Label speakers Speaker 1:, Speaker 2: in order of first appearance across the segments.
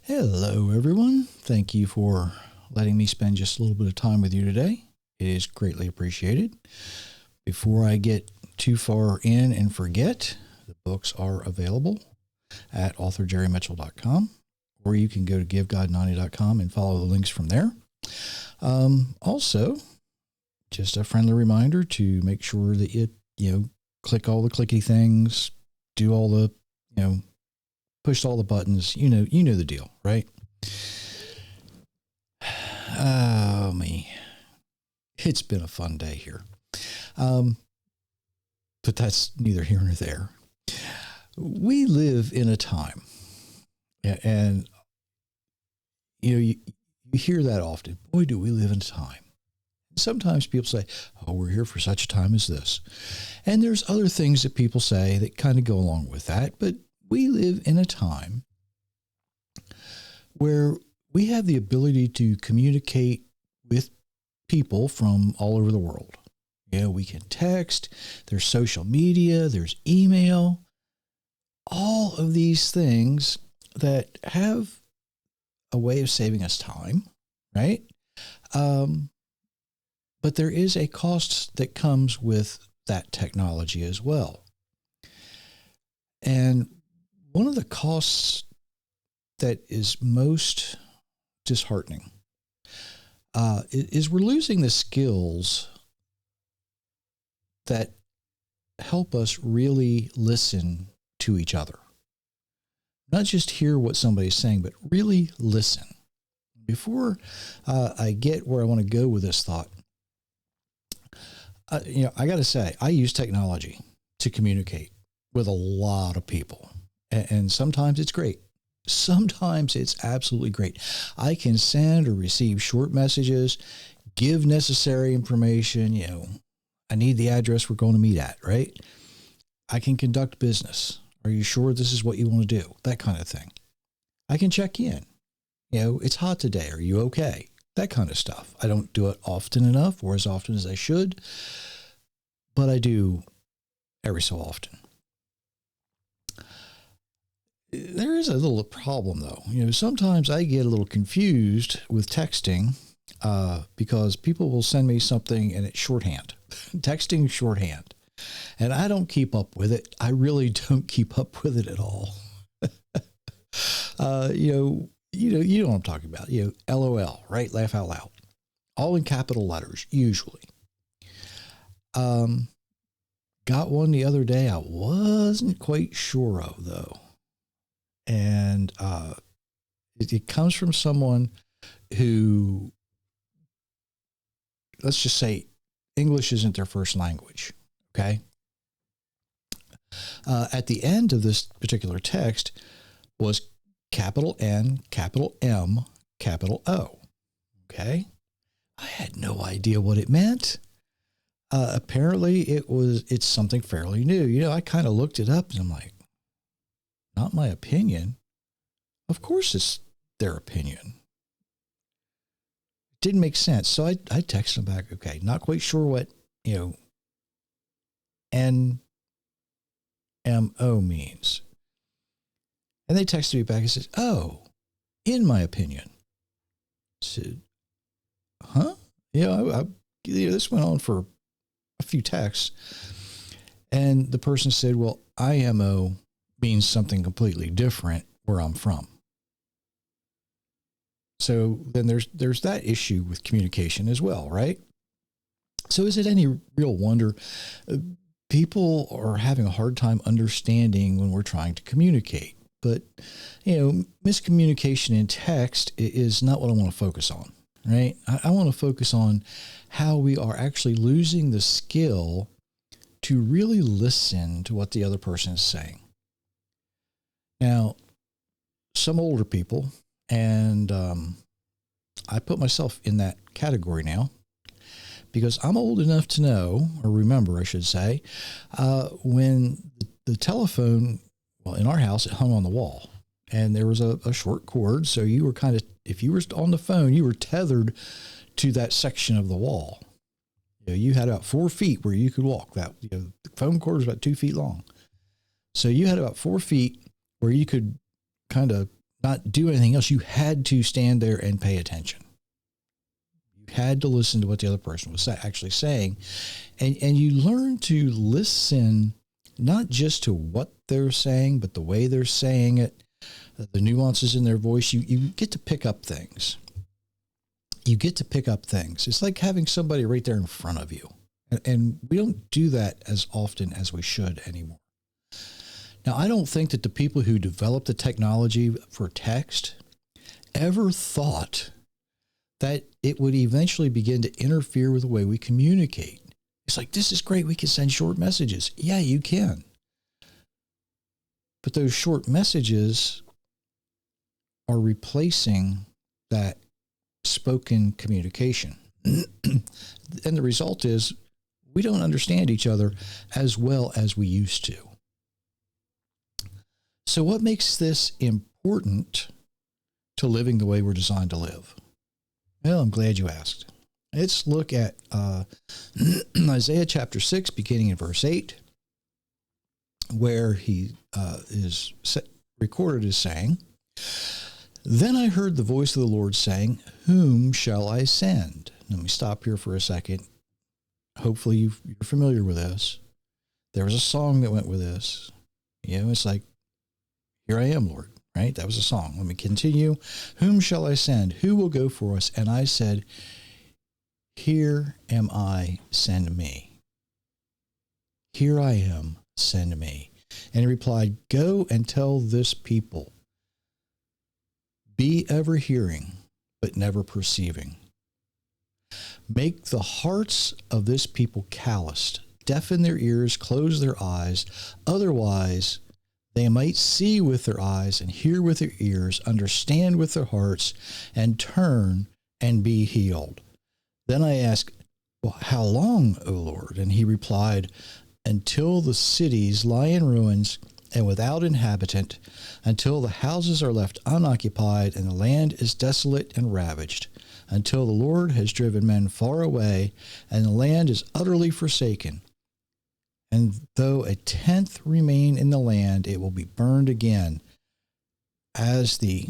Speaker 1: Hello, everyone. Thank you for letting me spend just a little bit of time with you today. It is greatly appreciated. Before I get too far in and forget, the books are available at authorjerrymitchell.com, or you can go to giveguide90.com and follow the links from there. Also, just a friendly reminder to make sure that you click all the clicky things, do all the, push all the buttons. You know the deal, right? Oh, me. It's been a fun day here. But that's neither here nor there. We live in a time, and you hear that often. Boy, do we live in a time. Sometimes people say, oh, we're here for such a time as this. And there's other things that people say that kind of go along with that. But we live in a time where we have the ability to communicate with people from all over the world. We can text, there's social media, there's email, all of these things that have a way of saving us time, right? But there is a cost that comes with that technology as well. And one of the costs that is most disheartening is we're losing the skills that help us really listen to each other. Not just hear what somebody's saying, but really listen. Before I get where I want to go with this thought, I got to say, I use technology to communicate with a lot of people. And sometimes it's great. Sometimes it's absolutely great. I can send or receive short messages, give necessary information. I need the address we're going to meet at, right? I can conduct business. Are you sure this is what you want to do? That kind of thing. I can check in. It's hot today. Are you okay? That kind of stuff. I don't do it often enough or as often as I should, but I do every so often. There is a little problem, though. Sometimes I get a little confused with texting because people will send me something and it's shorthand. Texting shorthand. And I don't keep up with it. I really don't keep up with it at all. You know what I'm talking about. LOL, right? Laugh out loud. All in capital letters, usually. Got one the other day I wasn't quite sure of, though. And it comes from someone who, let's just say, English isn't their first language, okay? At the end of this particular text was capital N, capital M, capital O, okay? I had no idea what it meant. Apparently, it's something fairly new. I kind of looked it up, and I'm like, not my opinion. Of course it's their opinion. It didn't make sense. So I texted them back, okay, not quite sure what, NMO means. And they texted me back and said, oh, in my opinion. I said, huh? This went on for a few texts. And the person said, well, IMO means something completely different where I'm from. So then there's that issue with communication as well, right? So is it any real wonder people are having a hard time understanding when we're trying to communicate? But, miscommunication in text is not what I want to focus on, right? I want to focus on how we are actually losing the skill to really listen to what the other person is saying. Now, some older people, and I put myself in that category now, because I'm old enough to know, or remember, I should say, when the telephone, well, in our house, it hung on the wall, and there was a short cord, so you were kind of, if you were on the phone, you were tethered to that section of the wall. You had about 4 feet where you could walk. The phone cord was about 2 feet long. So you had about 4 feet where you could kind of not do anything else. You had to stand there and pay attention. You had to listen to what the other person was actually saying. And you learn to listen not just to what they're saying, but the way they're saying it, the nuances in their voice. You get to pick up things. You get to pick up things. It's like having somebody right there in front of you. And we don't do that as often as we should anymore. Now, I don't think that the people who developed the technology for text ever thought that it would eventually begin to interfere with the way we communicate. It's like, this is great. We can send short messages. Yeah, you can. But those short messages are replacing that spoken communication. And the result is we don't understand each other as well as we used to. So what makes this important to living the way we're designed to live? Well, I'm glad you asked. Let's look at Isaiah chapter 6, beginning in verse 8, where he is recorded as saying, "Then I heard the voice of the Lord saying, 'Whom shall I send?'" Let me stop here for a second. Hopefully you're familiar with this. There was a song that went with this. It's like, "Here I am, Lord," right? That was a song. Let me continue. "Whom shall I send? Who will go for us?" And I said, "Here am I, send me. Here I am, send me." And he replied, "Go and tell this people, be ever hearing, but never perceiving. Make the hearts of this people calloused, deafen their ears, close their eyes, otherwise they might see with their eyes and hear with their ears, understand with their hearts, and turn and be healed." Then I asked, "Well, how long, O Lord?" And he replied, "Until the cities lie in ruins and without inhabitant, until the houses are left unoccupied and the land is desolate and ravaged, until the Lord has driven men far away and the land is utterly forsaken. And though a tenth remain in the land, it will be burned again, as the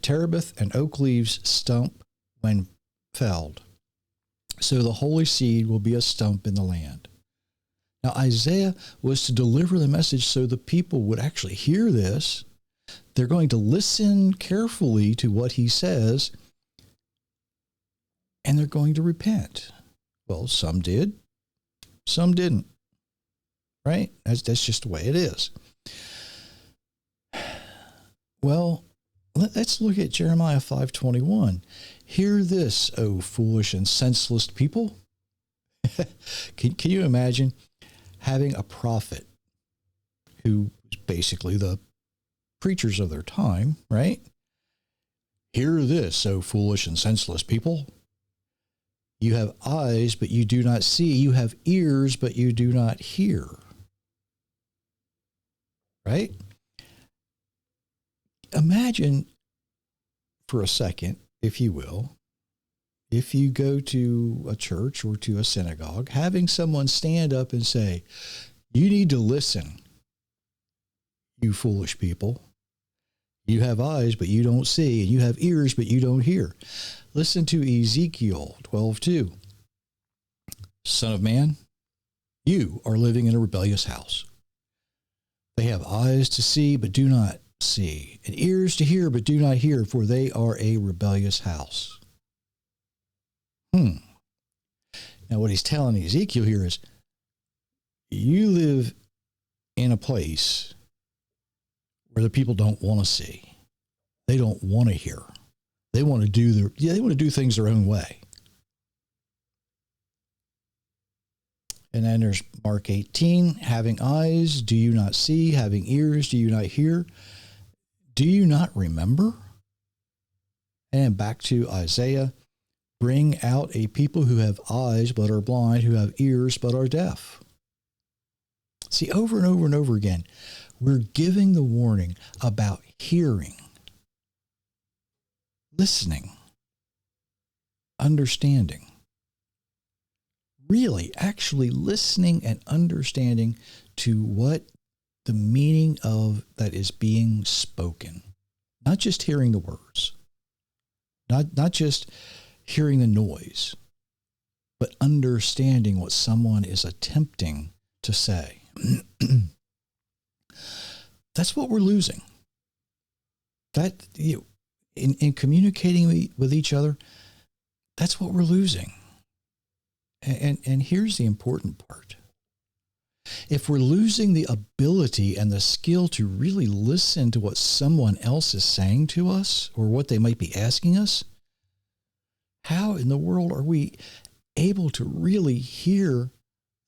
Speaker 1: terebinth and oak leaves stump when felled. So the holy seed will be a stump in the land." Now, Isaiah was to deliver the message so the people would actually hear this. They're going to listen carefully to what he says, and they're going to repent. Well, some did, some didn't. Right? That's just the way it is. Well, let's look at Jeremiah 5:21. "Hear this, O foolish and senseless people." Can you imagine having a prophet who was basically the preachers of their time, right? "Hear this, O foolish and senseless people. You have eyes, but you do not see. You have ears, but you do not hear." Right? Imagine for a second, if you will, if you go to a church or to a synagogue, having someone stand up and say, "You need to listen, you foolish people. You have eyes, but you don't see, and you have ears, but you don't hear." Listen to Ezekiel 12:2. "Son of man, you are living in a rebellious house. They have eyes to see, but do not see, and ears to hear, but do not hear, for they are a rebellious house." Now, what he's telling Ezekiel here is, you live in a place where the people don't want to see. They don't want to hear. They want to do things their own way. And then there's Mark 18, "Having eyes, do you not see? Having ears, do you not hear? Do you not remember?" And back to Isaiah, "Bring out a people who have eyes but are blind, who have ears but are deaf." See, over and over and over again, we're giving the warning about hearing, listening, understanding. Really, actually listening and understanding to what the meaning of that is being spoken. Not just hearing the words, not just hearing the noise, but understanding what someone is attempting to say. That's what we're losing. That in communicating with each other, that's what we're losing. And here's the important part. If we're losing the ability and the skill to really listen to what someone else is saying to us or what they might be asking us, how in the world are we able to really hear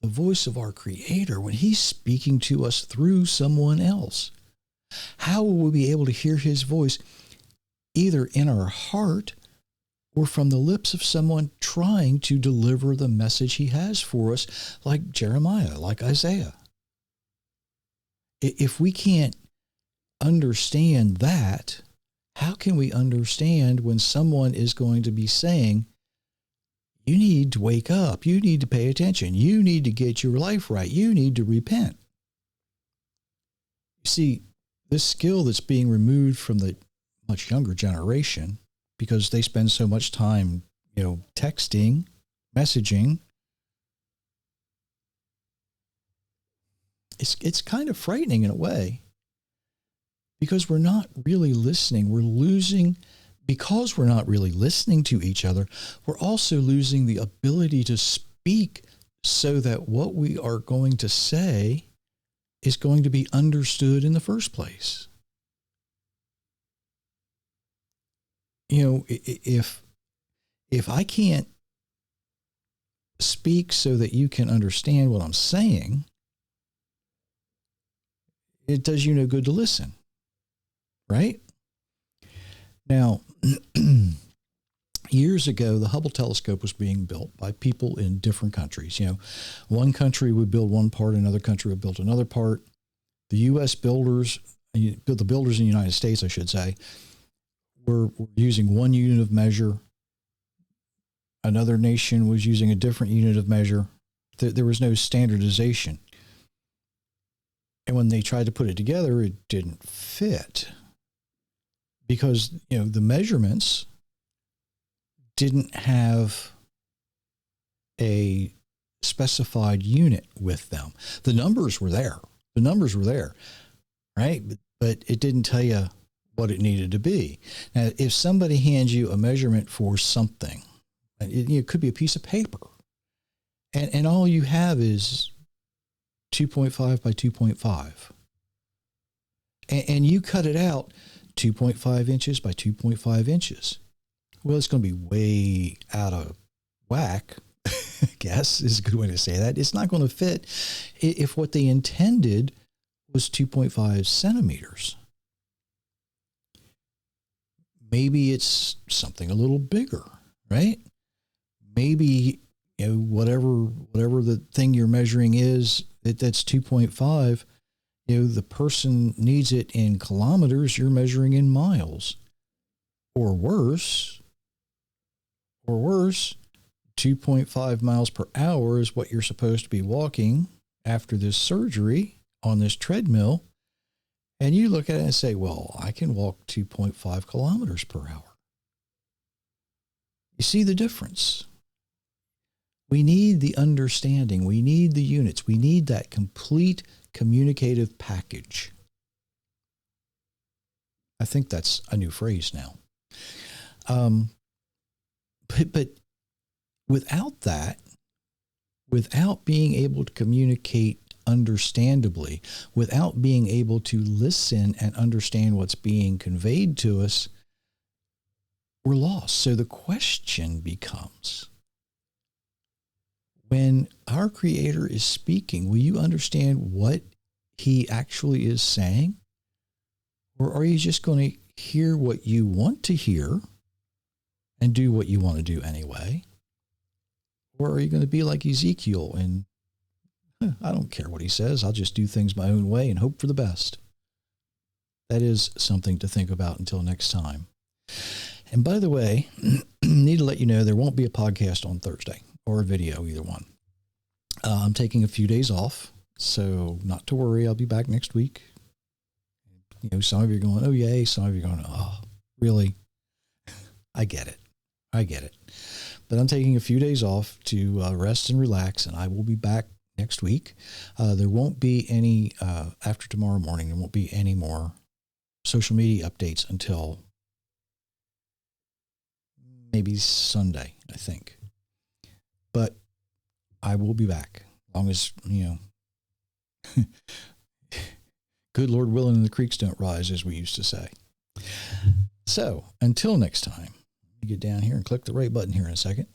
Speaker 1: the voice of our Creator when He's speaking to us through someone else? How will we be able to hear His voice either in our heart or from the lips of someone trying to deliver the message He has for us, like Jeremiah, like Isaiah? If we can't understand that, how can we understand when someone is going to be saying, you need to wake up, you need to pay attention, you need to get your life right, you need to repent? You see, this skill that's being removed from the much younger generation because they spend so much time, texting, messaging. It's kind of frightening in a way because we're not really listening. We're losing, because we're not really listening to each other, we're also losing the ability to speak so that what we are going to say is going to be understood in the first place. If I can't speak so that you can understand what I'm saying, it does you no good to listen, right? Now, years ago, the Hubble telescope was being built by people in different countries. One country would build one part, another country would build another part. The U.S. builders, the builders in the United States, I should say, were using one unit of measure. Another nation was using a different unit of measure. There was no standardization. And when they tried to put it together, it didn't fit because, the measurements didn't have a specified unit with them. The numbers were there. Right? But it didn't tell you what it needed to be. Now, if somebody hands you a measurement for something, it could be a piece of paper, and all you have is 2.5 by 2.5, and you cut it out 2.5 inches by 2.5 inches. Well, it's going to be way out of whack, I guess is a good way to say that. It's not going to fit if what they intended was 2.5 centimeters. Maybe it's something a little bigger, right? Maybe, whatever the thing you're measuring is, that's 2.5, the person needs it in kilometers, you're measuring in miles. Or worse, 2.5 miles per hour is what you're supposed to be walking after this surgery on this treadmill. And you look at it and say, well, I can walk 2.5 kilometers per hour. You see the difference? We need the understanding. We need the units. We need that complete communicative package. I think that's a new phrase now. But without that, without being able to communicate understandably, without being able to listen and understand what's being conveyed to us, we're lost. So the question becomes, when our Creator is speaking, will you understand what He actually is saying? Or are you just going to hear what you want to hear and do what you want to do anyway? Or are you going to be like Ezekiel and I don't care what he says. I'll just do things my own way and hope for the best. That is something to think about until next time. And by the way, need to let you know there won't be a podcast on Thursday or a video, either one. I'm taking a few days off, so not to worry. I'll be back next week. Some of you are going, oh, yay. Some of you are going, oh, really? I get it. But I'm taking a few days off to rest and relax, and I will be back next week. There won't be any, after tomorrow morning, there won't be any more social media updates until maybe Sunday, I think. But I will be back, as long as, good Lord willing, the creeks don't rise, as we used to say. So until next time, get down here and click the right button here in a second.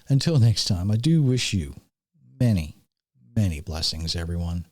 Speaker 1: Until next time, I do wish you many, many blessings, everyone.